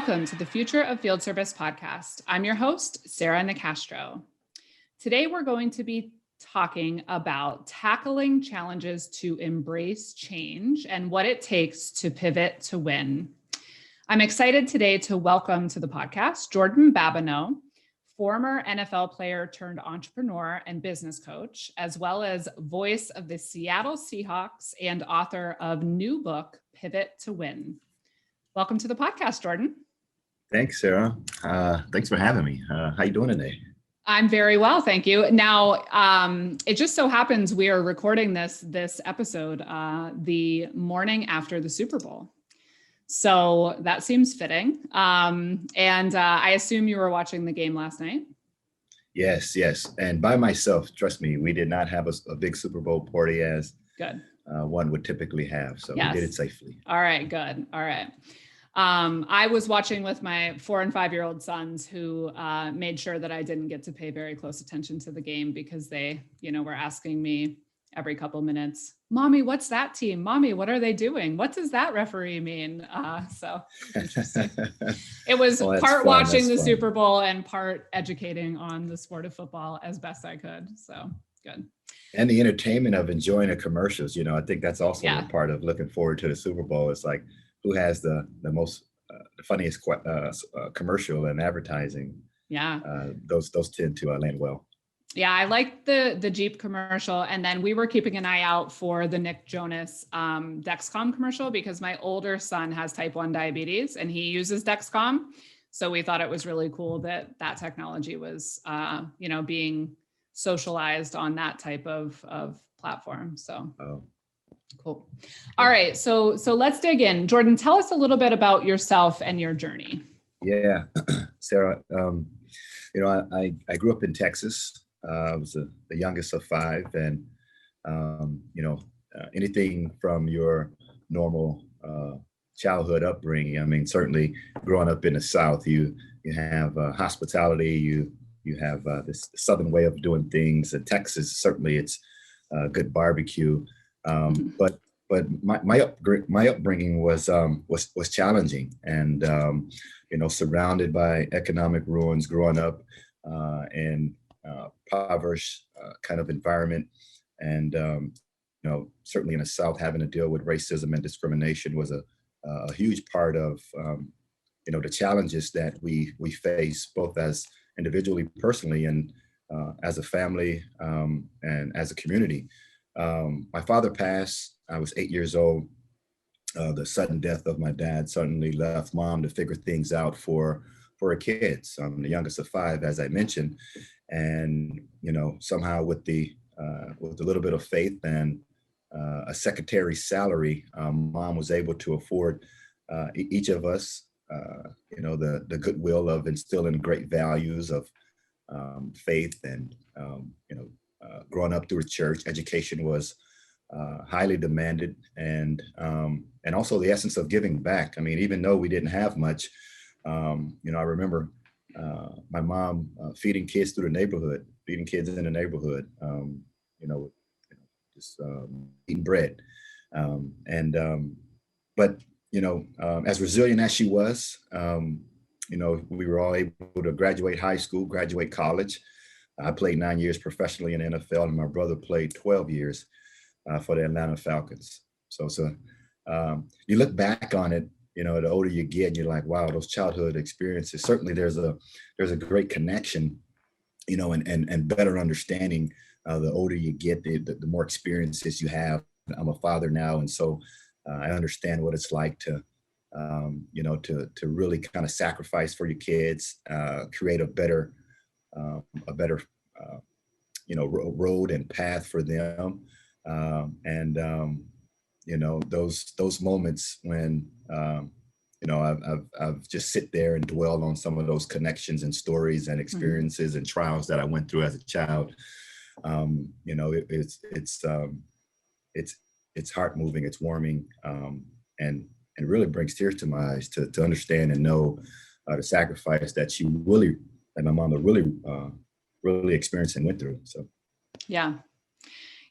Welcome to the Future of Field Service podcast. I'm your host, Sarah Nicastro. Today, we're going to be talking about tackling challenges to embrace change and what it takes to pivot to win. I'm excited today to welcome to the podcast Jordan Babineaux, former NFL player turned entrepreneur and business coach, as well as voice of the Seattle Seahawks and author of new book, Pivot to Win. Welcome to the podcast, Jordan. Thanks, Sarah. Thanks for having me. How you doing today? I'm very well, thank you. Now, it just so happens we are recording this episode the morning after the Super Bowl. So that seems fitting. And I assume you were watching the game last night. Yes. And by myself, trust me, we did not have a big Super Bowl party as Good. One would typically have. So Yes. We did it safely. All right, good. All right. I was watching with my 4 and 5-year-old sons who made sure that I didn't get to pay very close attention to the game because they, were asking me every couple minutes, Mommy, what's that team? Mommy, what are they doing? What does that referee mean? So interesting. It was part watching the Super Bowl and part educating on the sport of football as best I could. So good. And the entertainment of enjoying the commercials. I think that's also a part of looking forward to the Super Bowl. It's like, who has the most the funniest commercial and advertising? Yeah, those tend to land well. Yeah, I like the Jeep commercial, and then we were keeping an eye out for the Nick Jonas Dexcom commercial because my older son has type 1 diabetes and he uses Dexcom, so we thought it was really cool that technology was being socialized on that type of platform. So. Oh. Cool. All right. So let's dig in. Jordan, tell us a little bit about yourself and your journey. Yeah, Sarah, I grew up in Texas. I was the youngest of 5 and, anything from your normal childhood upbringing. I mean, certainly growing up in the South, you have hospitality, you have this Southern way of doing things. In Texas, certainly it's good barbecue. But my upbringing was challenging and, surrounded by economic ruins growing up in impoverished kind of environment. And, certainly in the South, having to deal with racism and discrimination was a huge part of, the challenges that we face both as individually, personally, and as a family and as a community. My father passed. I was 8 years old. The sudden death of my dad suddenly left Mom to figure things out for her kids. I'm the youngest of 5, as I mentioned, and somehow with a little bit of faith and a secretary's salary, Mom was able to afford each of us, the goodwill of instilling great values of faith and growing up through a church. Education was highly demanded, and also the essence of giving back. I mean, even though we didn't have much, I remember my mom feeding kids through the neighborhood, feeding kids in the neighborhood, just eating bread. But as resilient as she was, we were all able to graduate high school, graduate college. I played 9 years professionally in the NFL, and my brother played 12 years for the Atlanta Falcons. So you look back on it, the older you get, and you're like, wow, those childhood experiences. Certainly, there's a great connection, and better understanding. The older you get, the more experiences you have. I'm a father now, and so I understand what it's like to really kind of sacrifice for your kids, create a better road and path for them. Those moments when, I've just sit there and dwell on some of those connections and stories and experiences and trials that I went through as a child. It's heart moving, it's warming, and it really brings tears to my eyes to understand and know the sacrifice that my mom really experienced and went through. So, yeah,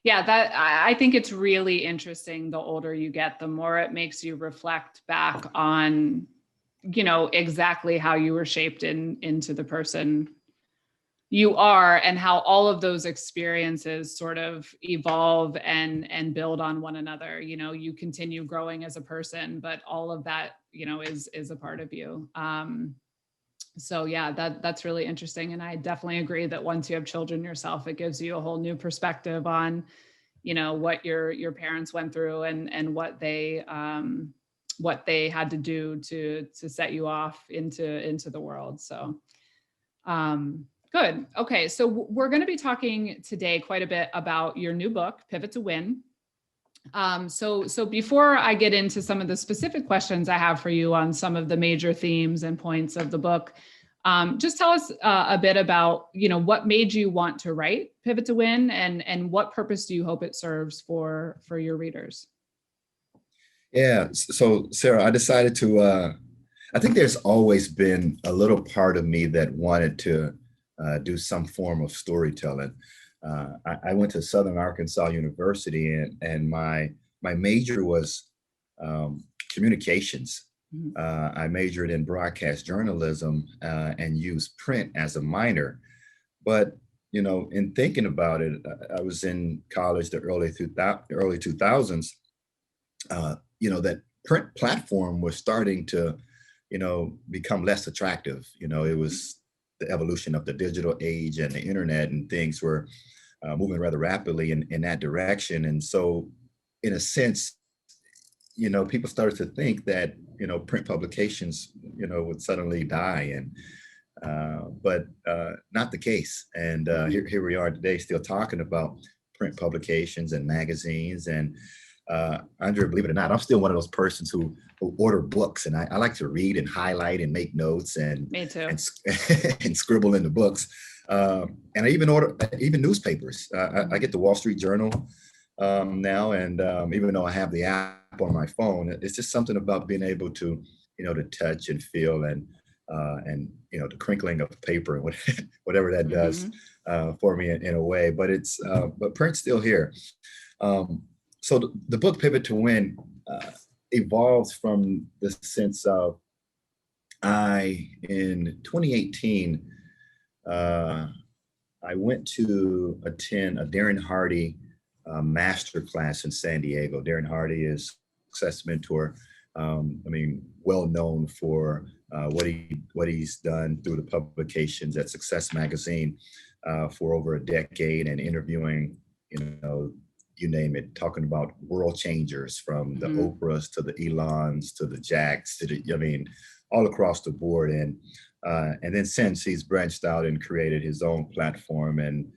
that I think it's really interesting. The older you get, the more it makes you reflect back on, exactly how you were shaped into the person you are, and how all of those experiences sort of evolve and build on one another. You continue growing as a person, but all of that, is a part of you. So yeah, that's really interesting. And I definitely agree that once you have children yourself, it gives you a whole new perspective on, what your parents went through and what they had to do to set you off into the world. So good. Okay. So we're going to be talking today quite a bit about your new book, Pivot to Win. So before I get into some of the specific questions I have for you on some of the major themes and points of the book, just tell us a bit about, what made you want to write Pivot to Win, and what purpose do you hope it serves for your readers? Yeah. So Sarah, I decided to, I think there's always been a little part of me that wanted to do some form of storytelling. I went to Southern Arkansas University, and my major was communications. I majored in broadcast journalism and used print as a minor. But in thinking about it, I was in college the early 2000s. That print platform was starting to become less attractive. It was the evolution of the digital age and the internet, and things were moving rather rapidly in that direction. And so, in a sense, people started to think that, print publications, would suddenly die, but not the case. And here we are today, still talking about print publications and magazines. And Andrea, believe it or not, I'm still one of those persons who order books, and I like to read and highlight and make notes and Me too. and scribble in the books. And I even order newspapers. I get the Wall Street Journal now, and even though I have the app on my phone, it's just something about being able to, to touch and feel and the crinkling of paper and whatever that does for me in a way. But but print's still here. So the book Pivot to Win evolves from the sense of in 2018, I went to attend a Darren Hardy masterclass in San Diego. Darren Hardy is success mentor. Well known for what he's done through the publications at Success Magazine for over a decade, and interviewing, you name it, talking about world changers, from the Oprahs to the Elons to the Jacks to all across the board. And then since, he's branched out and created his own platform, and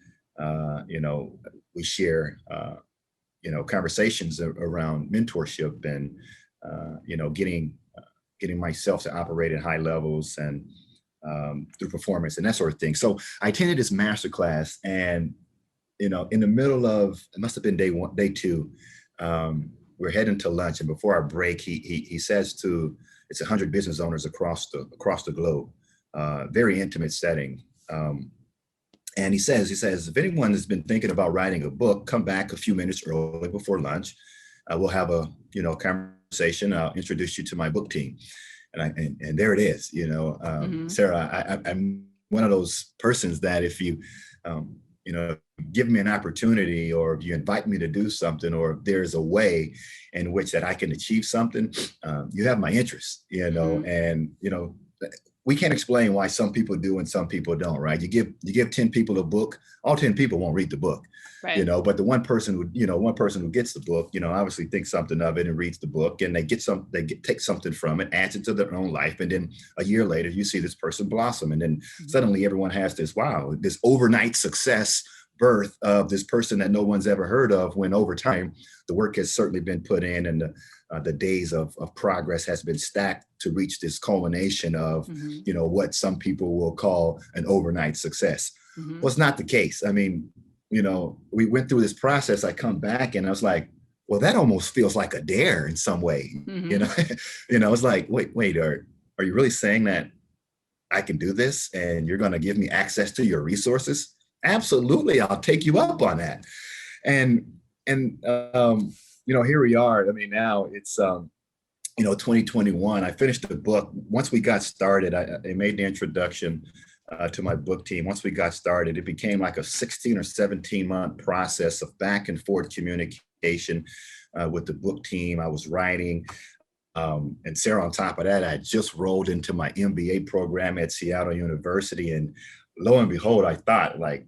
we share conversations around mentorship and getting myself to operate at high levels and through performance and that sort of thing. So I attended this masterclass, and in the middle of, it must have been day two, we're heading to lunch, and before our break, he says it's 100 business owners across the globe, very intimate setting. And he says, if anyone has been thinking about writing a book, come back a few minutes early before lunch. We'll have a conversation. I'll introduce you to my book team. And there it is. Sarah, I'm one of those persons that if you give me an opportunity, or if you invite me to do something, or if there's a way in which that I can achieve something, you have my interest, and we can't explain why some people do and some people don't, right? You give 10 people a book, all 10 people won't read the book, right. But the one person who gets the book, obviously thinks something of it and reads the book, and they take something from it, adds it to their own life. And then a year later, you see this person blossom. And then suddenly everyone has this overnight success birth of this person that no one's ever heard of, when over time, the work has certainly been put in, and the days of progress has been stacked to reach this culmination of, what some people will call an overnight success. Well, it's not the case. We went through this process. I come back and I was like, well, that almost feels like a dare in some way. It's like, wait, are you really saying that I can do this, and you're going to give me access to your resources? Absolutely, I'll take you up on that. And here we are. Now it's 2021, I finished the book. Once we got started, I made the introduction to my book team. Once we got started, it became like a 16 or 17-month process of back and forth communication with the book team. I was writing. And Sarah, on top of that, I just rolled into my MBA program at Seattle University. And lo and behold, I thought, like,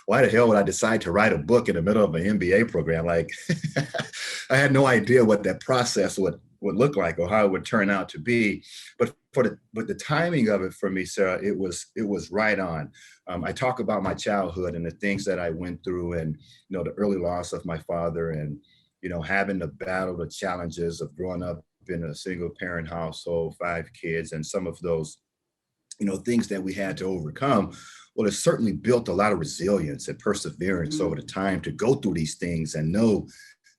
why the hell would I decide to write a book in the middle of an MBA program? Like, I had no idea what that process would look like or how it would turn out to be. But the timing of it for me, Sarah, it was right on. I talk about my childhood and the things that I went through, and the early loss of my father, and having to battle the challenges of growing up in a single parent household, 5 kids, and some of those things that we had to overcome. Well, it certainly built a lot of resilience and perseverance over the time to go through these things and know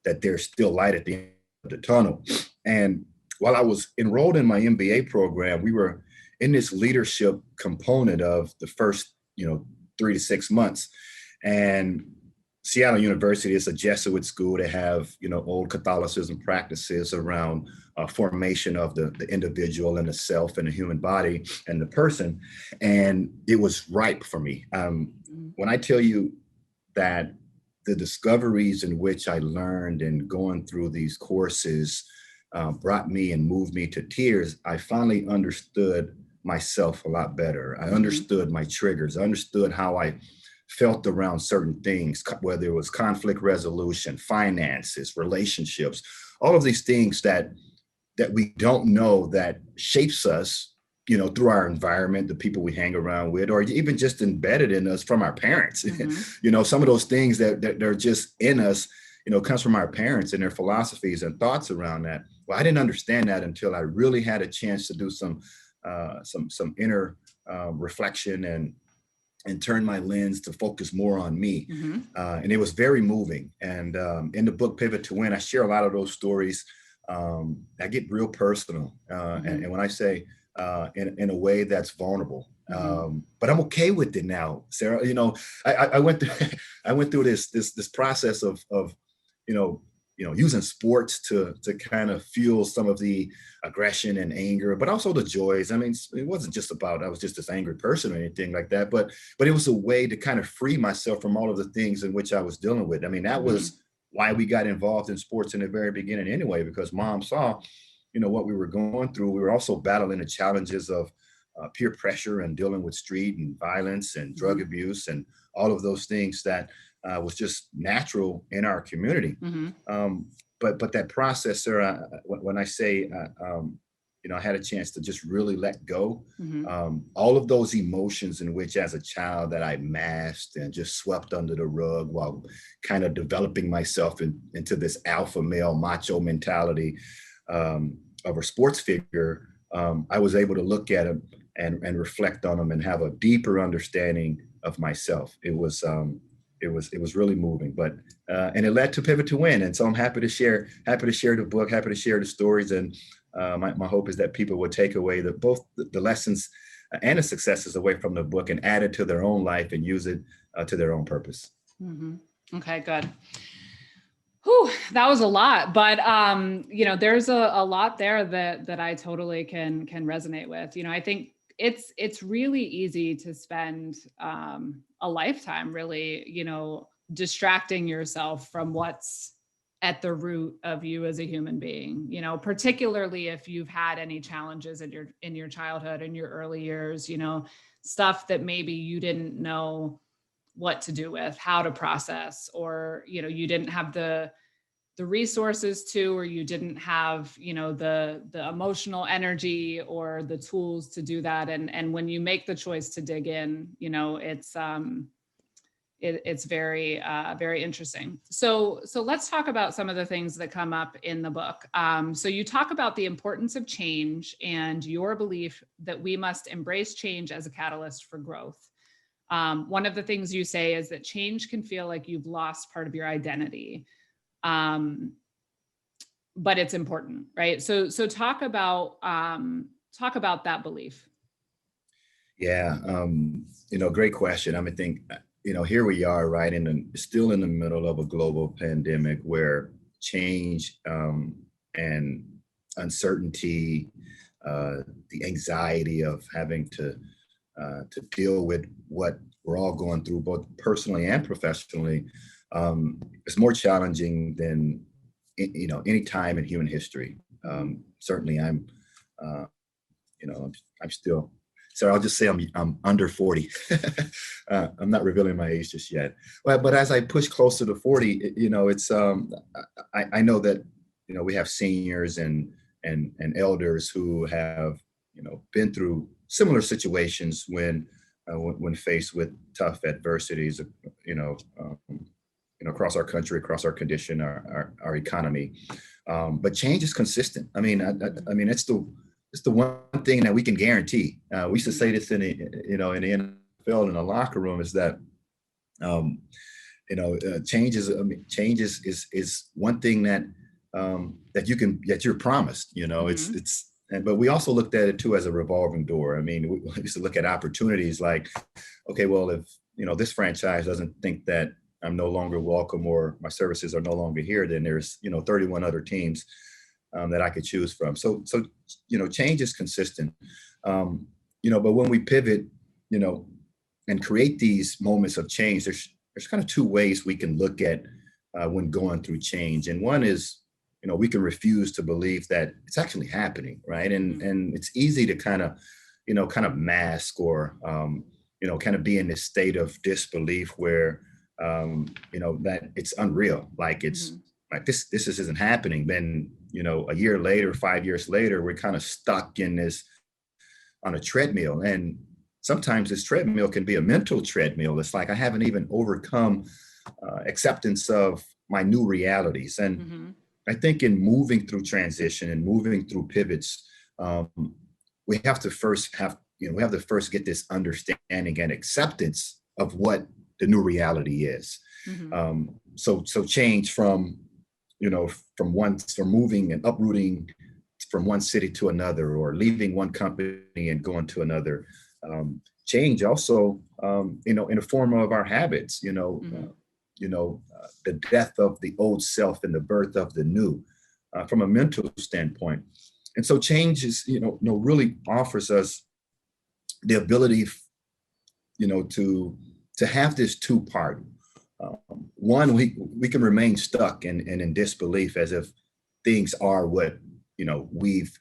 that there's still light at the end of the tunnel. And while I was enrolled in my MBA program, we were in this leadership component of the first, 3 to 6 months. And Seattle University is a Jesuit school. They have, old Catholicism practices around formation of the individual and the self and the human body and the person. And it was ripe for me. When I tell you that the discoveries in which I learned and going through these courses brought me and moved me to tears, I finally understood myself a lot better. I understood my triggers. I understood how I felt around certain things, whether it was conflict resolution, finances, relationships, all of these things that we don't know that shapes us, through our environment, the people we hang around with, or even just embedded in us from our parents. Some of those things that they're just in us, comes from our parents and their philosophies and thoughts around that. Well, I didn't understand that until I really had a chance to do some inner reflection and turn my lens to focus more on me. And it was very moving. And in the book, Pivot to Win, I share a lot of those stories. I get real personal. And when I say in a way that's vulnerable, but I'm okay with it now, Sarah. I went through this process of using sports to kind of fuel some of the aggression and anger, but also the joys. I mean, it wasn't just about I was just this angry person or anything like that, but it was a way to kind of free myself from all of the things in which I was dealing with. I mean, that was why we got involved in sports in the very beginning anyway, because Mom saw, what we were going through. We were also battling the challenges of peer pressure and dealing with street and violence and drug abuse and all of those things that was just natural in our community. But that process, Sarah, when I say, I had a chance to just really let go, all of those emotions in which as a child that I masked and just swept under the rug while kind of developing myself into this alpha male macho mentality of a sports figure, I was able to look at them and reflect on them and have a deeper understanding of myself. It was really moving, but and it led to Pivot to Win. And so I'm happy to share the book, happy to share the stories. And my hope is that people will take away both the lessons and the successes away from the book and add it to their own life and use it to their own purpose. Okay, good. Whew, that was a lot, but there's a lot there that I totally can resonate with. I think it's really easy to spend a lifetime really, distracting yourself from what's at the root of you as a human being, particularly if you've had any challenges in your childhood, in your early years, stuff that maybe you didn't know what to do with, how to process, or, you didn't have the resources to, or you didn't have, the emotional energy or the tools to do that. And when you make the choice to dig in, it's very, very interesting. So let's talk about some of the things that come up in the book. So you talk about the importance of change and your belief that we must embrace change as a catalyst for growth. One of the things you say is that change can feel like you've lost part of your identity. But it's important, right? So talk about that belief. Yeah. Great question. I think, here we are, right, still in the middle of a global pandemic where change and uncertainty, the anxiety of having to deal with what we're all going through, both personally and professionally, is more challenging than any time in human history. Certainly, I'm still. So I'll just say I'm under 40. I'm not revealing my age just yet. But as I push closer to 40, it's I know that we have seniors and elders who have been through similar situations when faced with tough adversities, across our country, across our condition, our economy. But change is consistent. I mean, it's the one thing that we can guarantee. We used to say this in the NFL in the locker room, is that change is one thing that you're promised. But we also looked at it too as a revolving door. I mean, we used to look at opportunities like, okay, well, if this franchise doesn't think that I'm no longer welcome or my services are no longer here, then there's 31 other teams that I could choose from. So change is consistent. But when we pivot, and create these moments of change, there's kind of two ways we can look at when going through change. And one is, we can refuse to believe that it's actually happening, right? And it's easy to kind of mask or kind of be in this state of disbelief where that it's unreal, like it's like this isn't happening. Then a year later, 5 years later, we're kind of stuck in this on a treadmill, and sometimes this treadmill can be a mental treadmill. It's like I haven't even overcome acceptance of my new realities. And I think in moving through transition and moving through pivots, we have to first get this understanding and acceptance of what the new reality is. So change from moving and uprooting from one city to another, or leaving one company and going to another. Change also, in the form of our habits, the death of the old self and the birth of the new, from a mental standpoint. And so change is, really offers us the ability, to have this two-part. One, we can remain stuck and in disbelief as if things are what, we've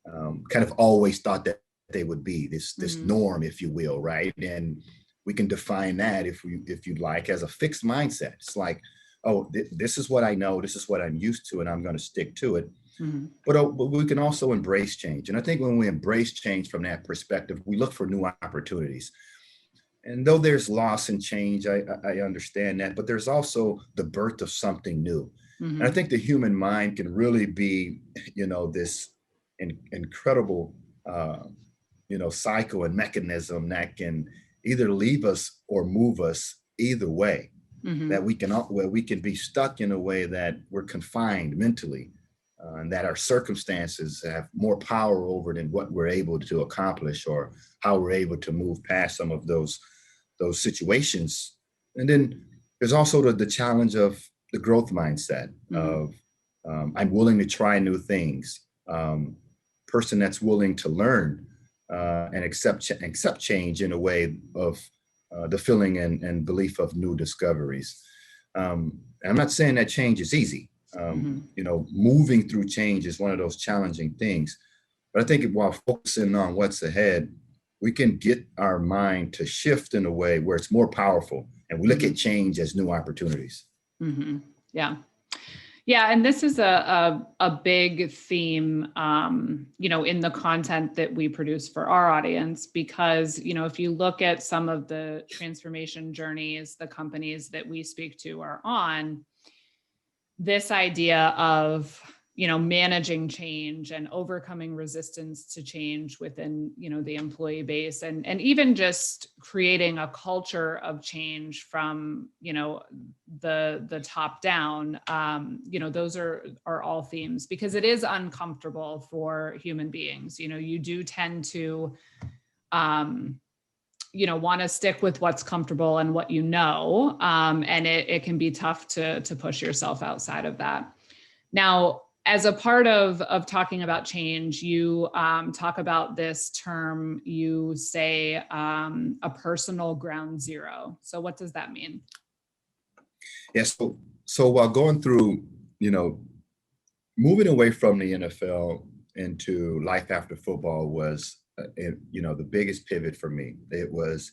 kind of always thought that they would be, this norm, if you will, right? And we can define that, if you'd like, as a fixed mindset. It's like, oh, this is what I know, this is what I'm used to, and I'm going to stick to it. But we can also embrace change. And I think when we embrace change from that perspective, we look for new opportunities. And though there's loss and change, I understand that, but there's also the birth of something new. And I think the human mind can really be, this incredible, cycle and mechanism that can either leave us or move us either way. That where we can be stuck in a way that we're confined mentally, and that our circumstances have more power over than what we're able to accomplish, or how we're able to move past some of those situations. And then there's also the challenge of the growth mindset of I'm willing to try new things. Person that's willing to learn and accept change in a way of the feeling and belief of new discoveries. I'm not saying that change is easy. Moving through change is one of those challenging things. But I think while focusing on what's ahead, we can get our mind to shift in a way where it's more powerful, and we look at change as new opportunities. Yeah. And this is a big theme, in the content that we produce for our audience, because, if you look at some of the transformation journeys the companies that we speak to are on, this idea of, managing change and overcoming resistance to change within, the employee base, and even just creating a culture of change from, the top down, those are all themes, because it is uncomfortable for human beings. You do tend to, want to stick with what's comfortable and what and it can be tough to push yourself outside of that. Now, as a part of talking about change, you talk about this term, you say a personal ground zero. So what does that mean? Yes. So while going through, moving away from the NFL into life after football was, the biggest pivot for me. It was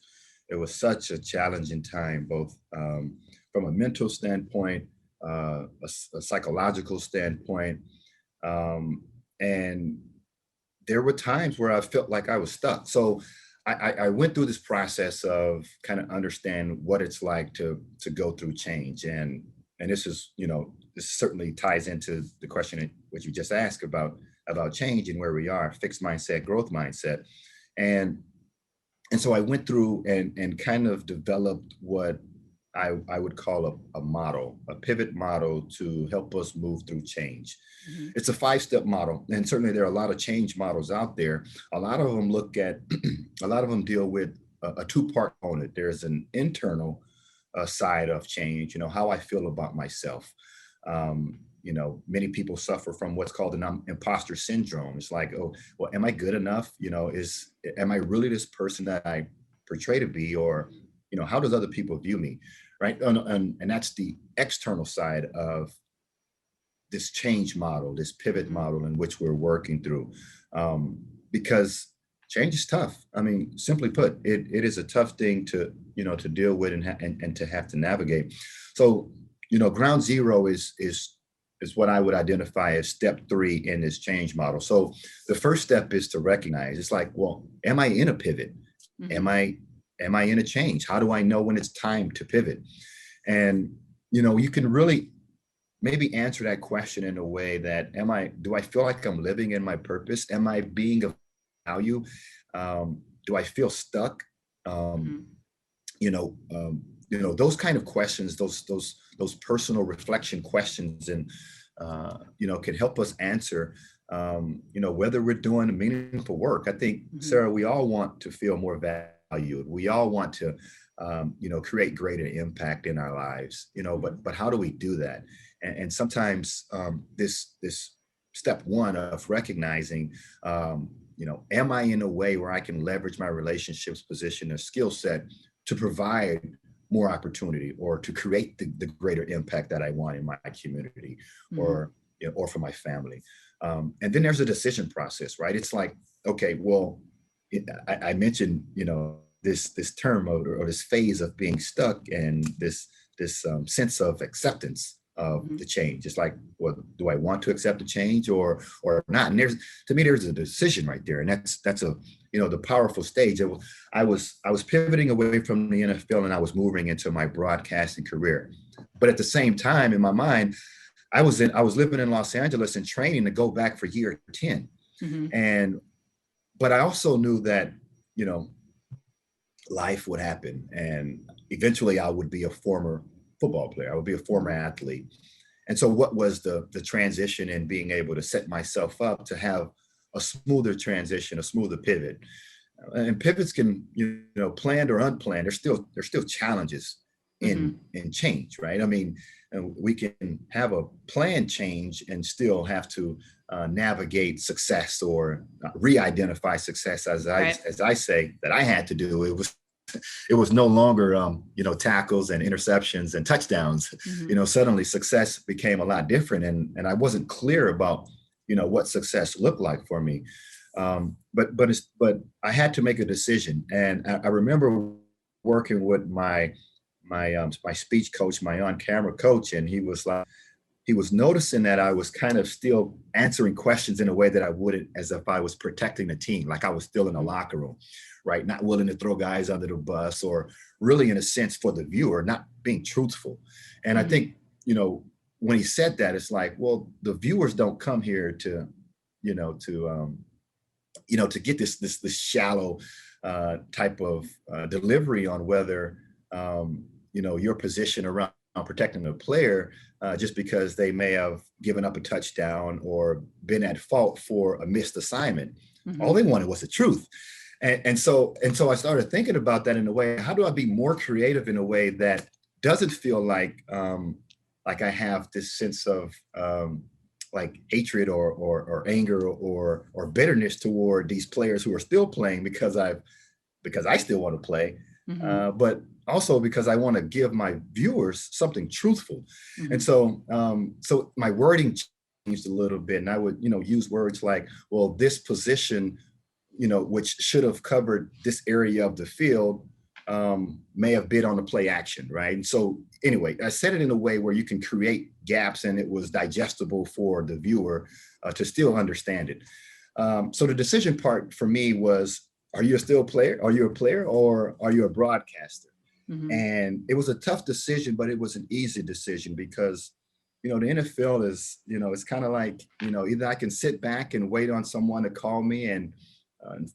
such a challenging time, both from a mental standpoint, a psychological standpoint, and there were times where I felt like I was stuck. So I went through this process of kind of understand what it's like to go through change, and this is, this certainly ties into the question which you just asked about change and where we are, fixed mindset, growth mindset, and so I went through and kind of developed what I would call a model, a pivot model to help us move through change. Mm-hmm. It's a 5-step model, and certainly there are a lot of change models out there. A lot of them a lot of them deal with a 2-part component. There's an internal side of change, how I feel about myself. Many people suffer from what's called an imposter syndrome. It's like, oh, well, am I good enough? Am I really this person that I portray to be, or, how does other people view me? Right. And that's the external side of this change model, this pivot model in which we're working through, because change is tough. I mean, simply put, it is a tough thing to deal with and to have to navigate. So, ground zero is what I would identify as step 3 in this change model. So the first step is to recognize, it's like, well, am I in a pivot? Mm-hmm. Am I in a change? How do I know when it's time to pivot? And, you can really maybe answer that question in a way that, do I feel like I'm living in my purpose? Am I being of value? Do I feel stuck? Those kind of questions, those personal reflection questions, and, can help us answer, whether we're doing meaningful work. I think, Sarah, we all want to feel more valued. We all want to, create greater impact in our lives, but how do we do that? And sometimes this step 1 of recognizing, am I in a way where I can leverage my relationships, position, or skill set to provide more opportunity, or to create the greater impact that I want in my community, or for my family. And then there's a decision process, right? It's like, okay, well, I mentioned, this term or this phase of being stuck, and this sense of acceptance of the change. It's like, well, do I want to accept the change or not? And there's a decision right there, and that's a the powerful stage. I was pivoting away from the NFL, and I was moving into my broadcasting career. But at the same time, in my mind, I was living in Los Angeles and training to go back for year 10. But I also knew that, life would happen, and eventually I would be a former football player. I would be a former athlete. And so what was the transition in being able to set myself up to have a smoother transition, a smoother pivot? And pivots can, planned or unplanned, there's still challenges in change, right? I mean, we can have a planned change and still have to navigate success, or re-identify success, as I say that I had to do. It was no longer tackles and interceptions and touchdowns. Suddenly success became a lot different, and I wasn't clear about what success looked like for me. But I had to make a decision, and I remember working with my speech coach, my on-camera coach, and he was noticing that I was kind of still answering questions in a way that I wouldn't, as if I was protecting the team, like I was still in the locker room, right? Not willing to throw guys under the bus, or really, in a sense, for the viewer, not being truthful. And I think, when he said that, it's like, well, the viewers don't come here to get this shallow type of delivery on whether, your position around protecting the player, just because they may have given up a touchdown or been at fault for a missed assignment. All they wanted was the truth. And so I started thinking about that in a way. How do I be more creative in a way that doesn't feel like I have this sense of like hatred or anger or bitterness toward these players who are still playing because I still want to play, but also because I want to give my viewers something truthful. And so so my wording changed a little bit, and I would, use words like, well, this position, which should have covered this area of the field, may have been on the play action, right? And so anyway, I said it in a way where you can create gaps and it was digestible for the viewer to still understand it. So the decision part for me was, are you still a player? Are you a player, or are you a broadcaster? And it was a tough decision, but it was an easy decision because, the NFL is, it's kind of like, either I can sit back and wait on someone to call me and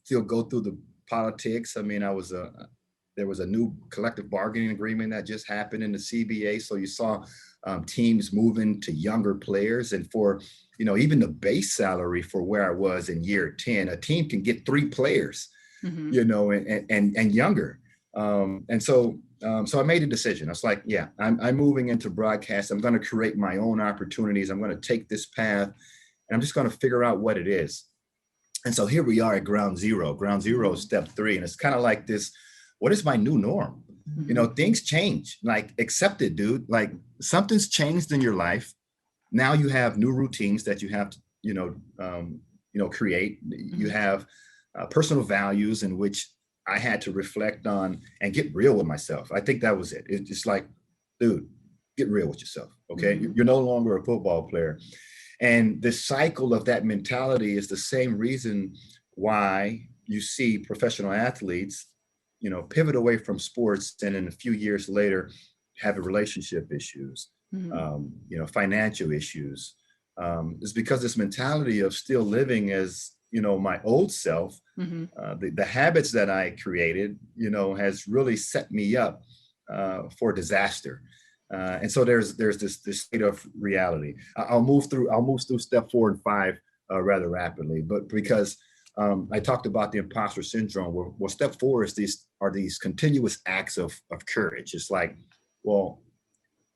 still go through the politics. I mean, there was a new collective bargaining agreement that just happened in the CBA. So you saw teams moving to younger players, and for, even the base salary for where I was in year 10, a team can get 3 players, and younger. And so I made a decision. I was like, yeah, I'm moving into broadcast. I'm going to create my own opportunities. I'm going to take this path, and I'm just going to figure out what it is. And so here we are at ground zero. Ground zero is step 3. And it's kind of like this, what is my new norm? Things change. Like, accept it, dude. Like, something's changed in your life. Now you have new routines that you have to, create. You have personal values in which I had to reflect on and get real with myself. I think that was it. It's just like, dude, get real with yourself. Okay. You're no longer a football player. And the cycle of that mentality is the same reason why you see professional athletes, pivot away from sports and in a few years later have relationship issues, financial issues. It's because this mentality of still living as, my old self, the habits that I created, has really set me up for disaster. And so there's this state of reality. I'll move through step 4 and 5 rather rapidly, but because I talked about the imposter syndrome. Well, step 4 is these continuous acts of courage. It's like, well,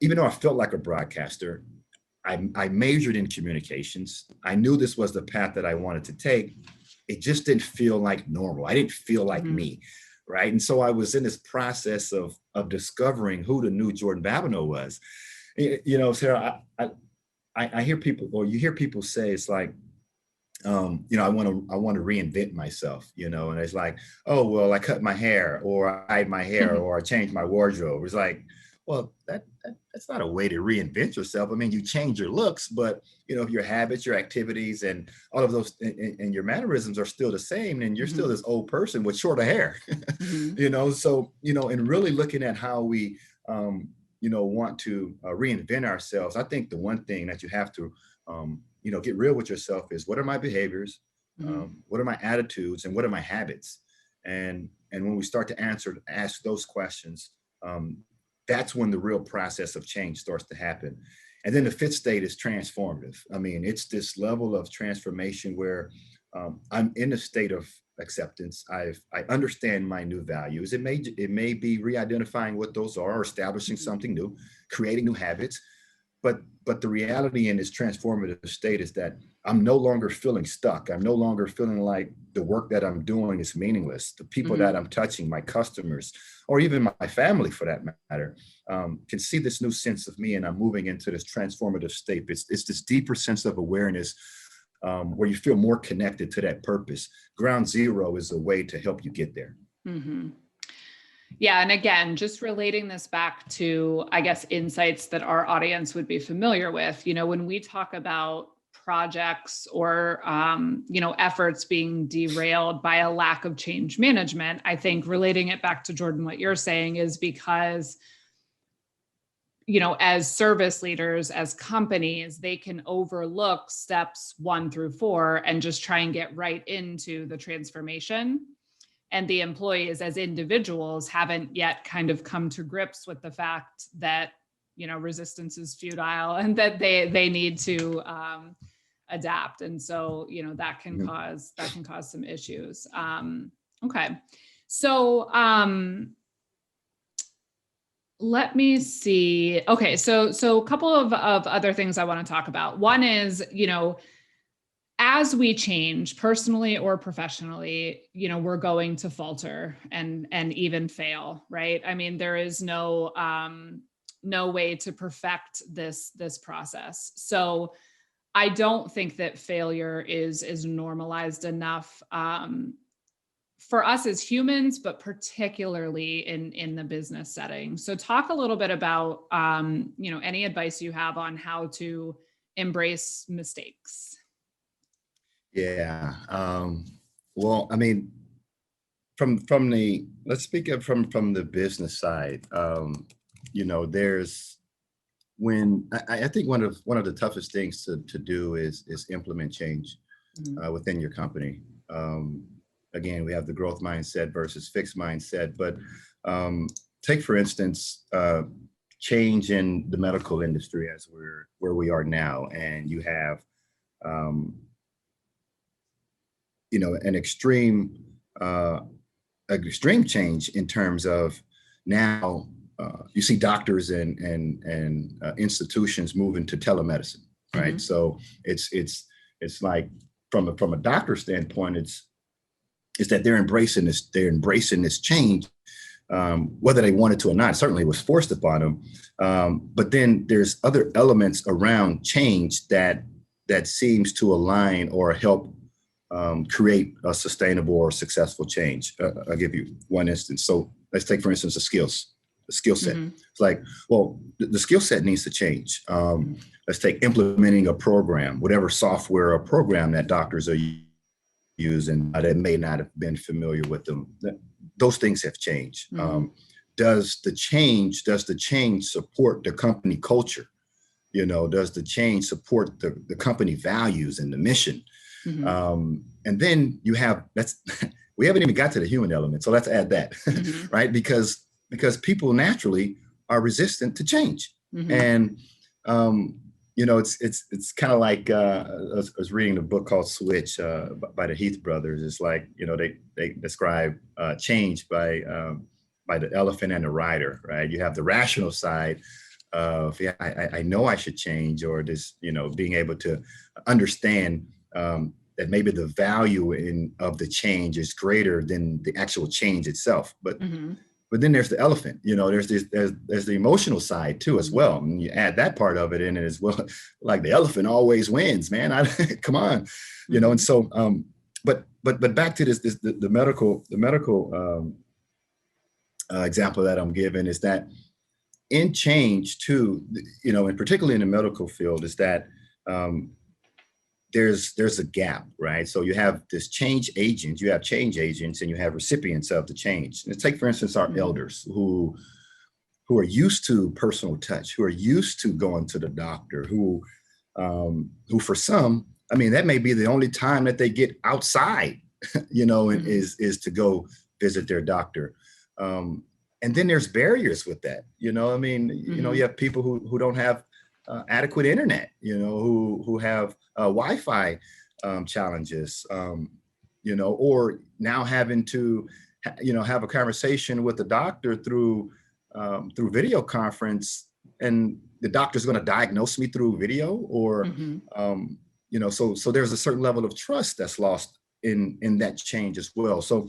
even though I felt like a broadcaster, I majored in communications. I knew this was the path that I wanted to take. It just didn't feel like normal. I didn't feel like me, right? And so I was in this process of discovering who the new Jordan Babineaux was. Sarah, I hear people, or you hear people say, it's like, I want to reinvent myself, and it's like, oh, well, I cut my hair, or I dyed my hair, or I changed my wardrobe. It's like, well, that's not a way to reinvent yourself. I mean, you change your looks, but your habits, your activities, and all of those, and your mannerisms are still the same, and you're still this old person with shorter hair. So and really looking at how we want to reinvent ourselves. I think the one thing that you have to get real with yourself is, what are my behaviors, what are my attitudes, and what are my habits? And when we start to ask those questions, that's when the real process of change starts to happen. And then the 5th state is transformative. I mean, it's this level of transformation where I'm in a state of acceptance. I understand my new values. It may be re-identifying what those are, or establishing something new, creating new habits. But the reality in this transformative state is that I'm no longer feeling stuck. I'm no longer feeling like the work that I'm doing is meaningless. The people that I'm touching, my customers, or even my family for that matter, can see this new sense of me, and I'm moving into this transformative state. It's this deeper sense of awareness where you feel more connected to that purpose. Ground zero is a way to help you get there. Yeah. And again, just relating this back to, I guess, insights that our audience would be familiar with, when we talk about projects or, efforts being derailed by a lack of change management, I think relating it back to Jordan, what you're saying is because, as service leaders, as companies, they can overlook steps 1 through 4 and just try and get right into the transformation. And the employees as individuals haven't yet kind of come to grips with the fact that, resistance is futile and that they need to adapt. And so, that can cause some issues. Okay. So Let me see. Okay, so a couple of other things I want to talk about. One is, as we change personally or professionally, we're going to falter and even fail, right? I mean, there is no way to perfect this process. So I don't think that failure is normalized enough for us as humans, but particularly in the business setting. So talk a little bit about any advice you have on how to embrace mistakes. Yeah. Well, I mean, let's speak of from the business side. There's when I think one of the toughest things to do is implement change within your company. Again, we have the growth mindset versus fixed mindset, but take for instance change in the medical industry as where we are now, and you have an extreme change in terms of now you see doctors and institutions moving to telemedicine, right? Mm-hmm. So it's like from a doctor standpoint, it's that they're embracing this change, whether they wanted to or not. Certainly it was forced upon them, but then there's other elements around change that seems to align or help create a sustainable or successful change. I'll give you one instance. So let's take, for instance, the skill set. Mm-hmm. It's like, well, the skill set needs to change. Let's take implementing a program, whatever software or program that doctors are using that may not have been familiar with them. Those things have changed. Mm-hmm. Does the change support the company culture? Does the change support the company values and the mission? Mm-hmm. And then you have we haven't even got to the human element, so let's add that, Mm-hmm. right? Because people naturally are resistant to change, Mm-hmm. and it's kind of like I was reading a book called Switch by the Heath brothers. It's like they describe change by the elephant and the rider, right? You have the rational side of I know I should change, or this being able to understand that maybe the value of the change is greater than the actual change itself. But Mm-hmm. but then there's the elephant. There's the emotional side too as well. And you add that part of it in as well. Like the elephant always wins, man. Come on, Mm-hmm. And so but back to the medical example that I'm giving is that in change too, and particularly in the medical field, is that there's a gap, right? So you have this change agent, you have change agents, and you have recipients of the change. Let's take, for instance, our elders who are used to personal touch, who are used to going to the doctor, who for some, I mean, that may be the only time that they get outside, and is to go visit their doctor. And then there's barriers with that, I mean, you have people who don't have adequate internet, who have Wi-Fi challenges, or now having to, have a conversation with the doctor through video conference, and the doctor's going to diagnose me through video, or, so there's a certain level of trust that's lost in that change as well. So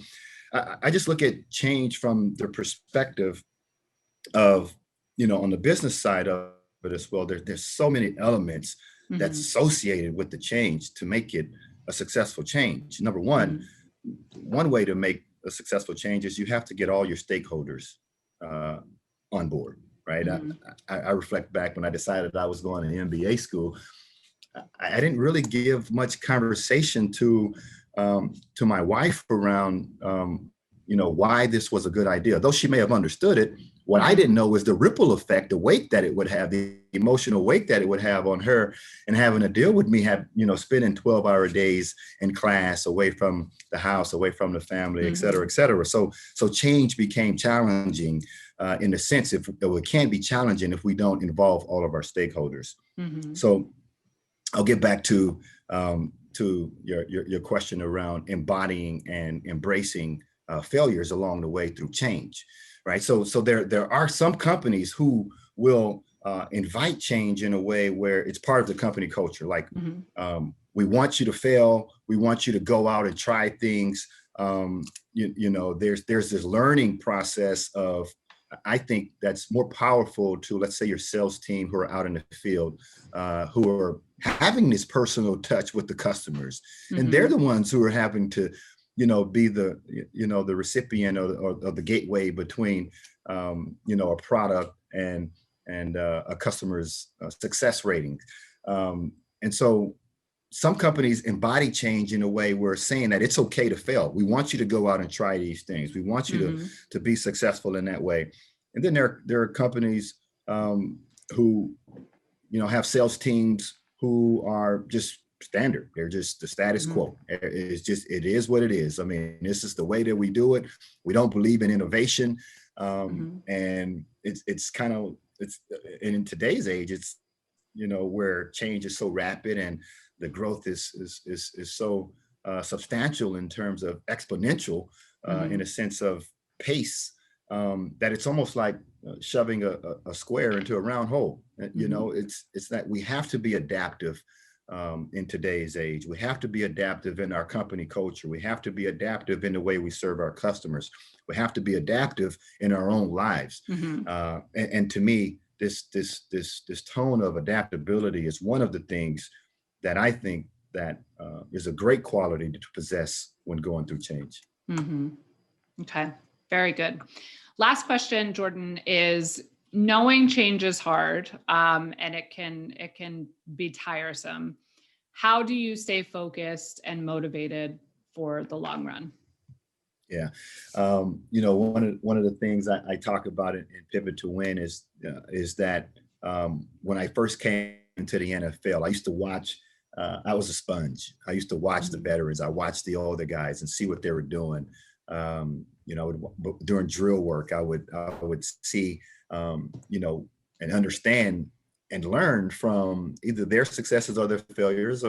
I just look at change from the perspective of, on the business side of it as well. There's so many elements that's associated with the change to make it a successful change. Number one, one way to make a successful change is you have to get all your stakeholders on board, right? I reflect back when I decided I was going to MBA school. I didn't really give much conversation to my wife around, why this was a good idea. Though she may have understood it, what I didn't know was the ripple effect, the weight that it would have, the emotional weight that it would have on her, and having to deal with me, spending 12-hour days in class, away from the house, away from the family, et cetera, et cetera. So change became challenging in the sense it can be challenging if we don't involve all of our stakeholders. So I'll get back to your question around embodying and embracing failures along the way through change, right? So there are some companies who will invite change in a way where it's part of the company culture. Like, we want you to fail. We want you to go out and try things. There's this learning process of, I think that's more powerful to, let's say, your sales team who are out in the field, who are having this personal touch with the customers. And they're the ones who are having to, be the, the recipient or the gateway between, a product and a customer's success rating. And so some companies embody change in a way where saying that it's okay to fail. We want you to go out and try these things. We want you to be successful in that way. And then there are companies who, have sales teams who are just standard. They're just the status quo. It is what it is. I mean, this is the way that we do it. We don't believe in innovation. And it's in today's age, it's, where change is so rapid and the growth is so substantial in terms of exponential, in a sense of pace, that it's almost like shoving a square into a round hole. It's that we have to be adaptive in today's age. We have to be adaptive in our company culture. We have to be adaptive in the way we serve our customers. We have to be adaptive in our own lives. And to me, this tone of adaptability is one of the things that I think that is a great quality to possess when going through change. Okay, very good. Last question, Jordan, is knowing change is hard, and it can be tiresome. How do you stay focused and motivated for the long run? Yeah. One of the things I talk about in Pivot to Win is that when I first came into the NFL, I used to watch, I was a sponge. I used to watch the veterans. I watched the older guys and see what they were doing. During drill work, I would see, and understand and learn from either their successes or their failures,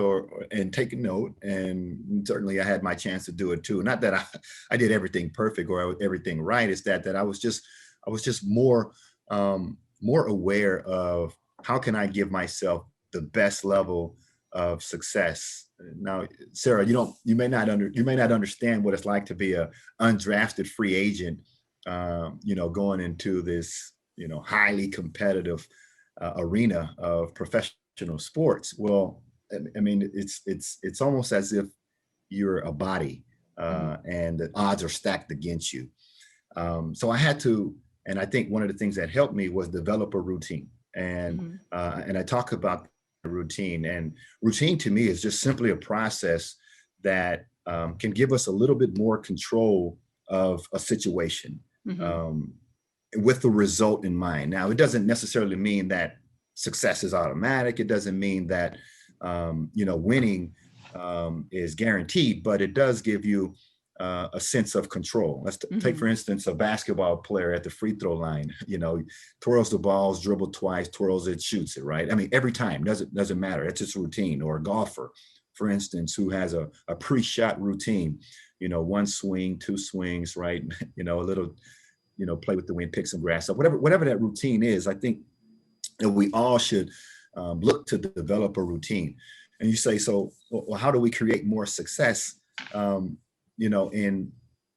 and take a note. And certainly I had my chance to do it too. Not that I did everything perfect or everything right. It's that I was just more aware of how can I give myself the best level of success. Now, Sarah, you may not understand what it's like to be a undrafted free agent, going into this, highly competitive arena of professional sports. Well, I mean, it's almost as if you're a body, and the odds are stacked against you. So I had to, and I think one of the things that helped me was develop a routine. And I talk about routine, and routine to me is just simply a process that can give us a little bit more control of a situation, with the result in mind. Now, it doesn't necessarily mean that success is automatic. It doesn't mean that winning is guaranteed, but it does give you a sense of control. Let's take, for instance, a basketball player at the free throw line, twirls the balls, dribble twice, twirls it, shoots it, right? I mean, every time, doesn't matter. It's just routine. Or a golfer, for instance, who has a pre-shot routine, one swing, two swings, right? A little, play with the wind, pick some grass up, whatever that routine is. I think that we all should look to develop a routine. And you say, so, well, how do we create more success, in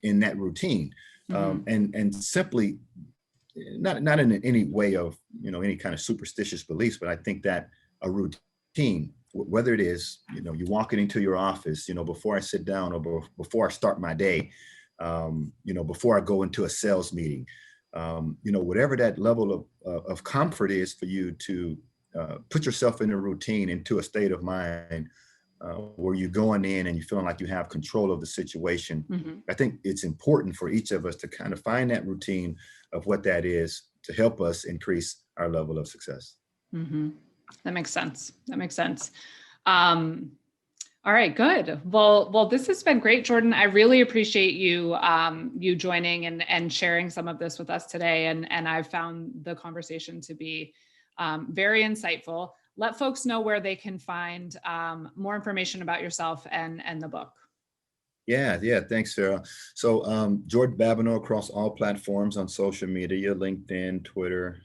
that routine? And simply, not in any way of, any kind of superstitious beliefs, but I think that a routine, whether it is, you walking into your office, before I sit down or before I start my day, before I go into a sales meeting, whatever that level of comfort is for you to put yourself in a routine, into a state of mind where you're going in and you're feeling like you have control of the situation. I think it's important for each of us to kind of find that routine of what that is to help us increase our level of success. That makes sense. All right, good. Well, this has been great, Jordan. I really appreciate you joining and sharing some of this with us today. And I've found the conversation to be very insightful. Let folks know where they can find more information about yourself and the book. Yeah. Thanks, Sarah. So Jordan Babineaux across all platforms on social media, LinkedIn, Twitter,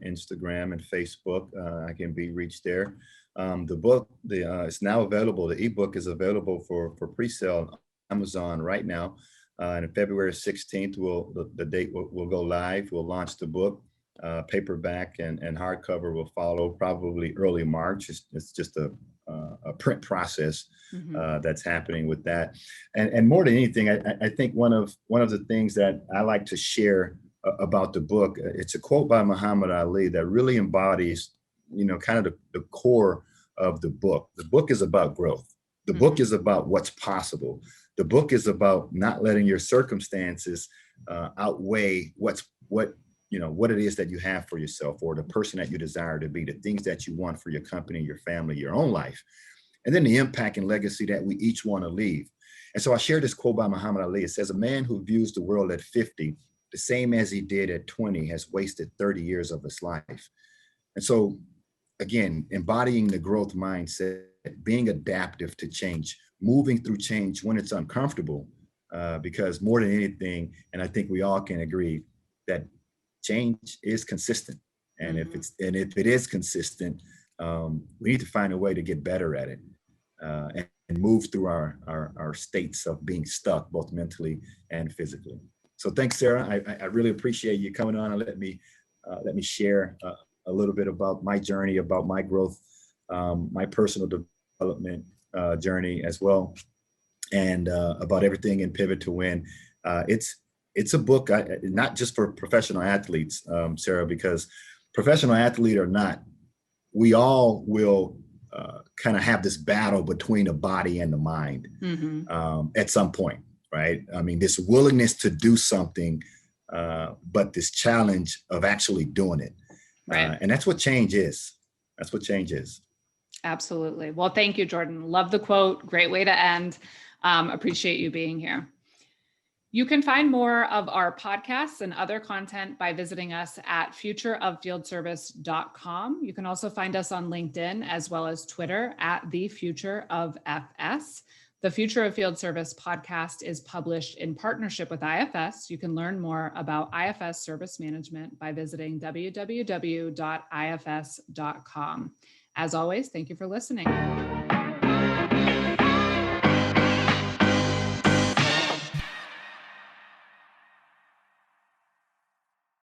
Instagram, and Facebook. I can be reached there. The book, it's now available. The ebook is available for pre-sale on Amazon right now. And February 16th, the date will go live. We'll launch the book. Paperback and hardcover will follow probably early March. It's just a print process that's happening with that. And more than anything, I think one of the things that I like to share about the book, it's a quote by Muhammad Ali that really embodies, kind of the core of the book. The book is about growth. The book is about what's possible. The book is about not letting your circumstances outweigh what it is that you have for yourself, or the person that you desire to be, the things that you want for your company, your family, your own life, and then the impact and legacy that we each want to leave. And so I share this quote by Muhammad Ali. It says, "A man who views the world at 50, the same as he did at 20, has wasted 30 years of his life." And so, again, embodying the growth mindset, being adaptive to change, moving through change when it's uncomfortable, because more than anything, and I think we all can agree that change is consistent. And if it is consistent, we need to find a way to get better at it, and move through our states of being stuck, both mentally and physically. So thanks, Sarah. I really appreciate you coming on and let me share a little bit about my journey, about my growth, my personal development journey as well, and about everything in Pivot to Win. It's a book, not just for professional athletes, Sarah, because professional athlete or not, we all will kind of have this battle between the body and the mind at some point, right? I mean, this willingness to do something, but this challenge of actually doing it. Right. And that's what change is. That's what change is. Absolutely. Well, thank you, Jordan. Love the quote. Great way to end. Appreciate you being here. You can find more of our podcasts and other content by visiting us at futureoffieldservice.com. You can also find us on LinkedIn as well as Twitter at The Future of FS. The Future of Field Service podcast is published in partnership with IFS. You can learn more about IFS service management by visiting www.ifs.com. As always, thank you for listening.